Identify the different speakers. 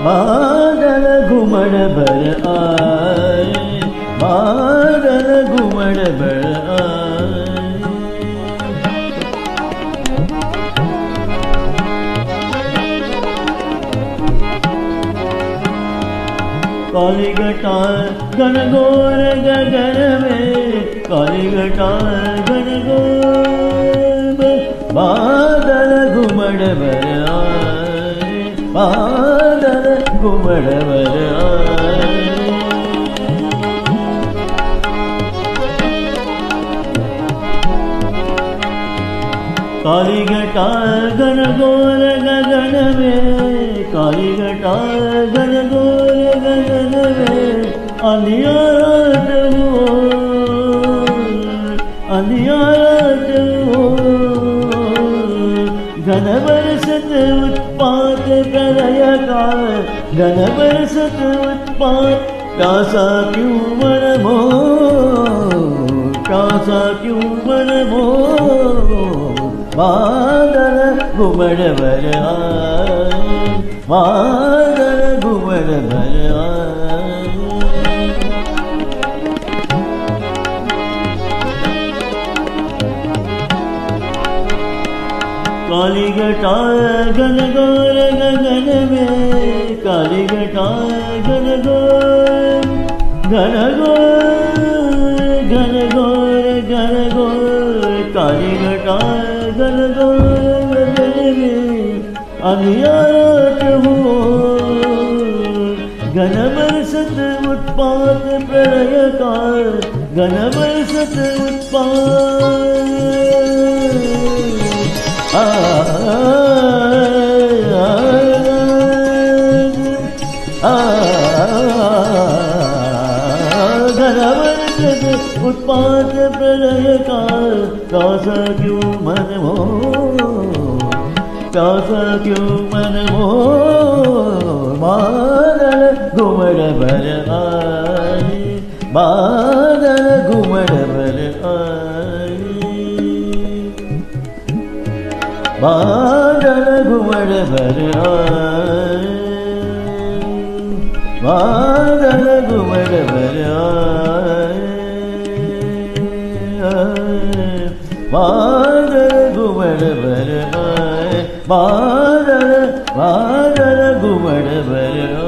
Speaker 1: बादल घुमड़ भर आए, बादल घुमड़ भर आए। काली घटा घनघोर गगन में, काली घटा घनघोर बादल घुमड़ भर आए, बादल घुमड़ भर आए। काली घटा घनघोर गगन में, काली घटा घनघोर गगन में, अंधियारा हो, अंधियारा हो। घन बरसत उत्पात प्रलय का, घन बरसत उत्पात। प्यासा क्यों मन मोर, प्यासा क्यों मन मोर। बादल घुमड़ भर आए, बादल घुमड़ भर आए। काली घटा घनघोर गगन में, काली घटा घनघोर, घनघोर घनघोर घनघोर। काली घटा घनघोर गगन में, अंधियारा हो, घन बरसत उत्पात प्रलय का, घन बरसत उत्पात। उत्पात प्रलय का। प्यासा क्यों मन मोर, प्यासा क्यों मन मोर। बादल घुमड़ भर आए, बादल घुमड़ भर आए, बादल घुमड़ भर आए, बादल घुमड़ भर आए, बादल घुमड़ भर आए, बादल बादल घुमड़ भर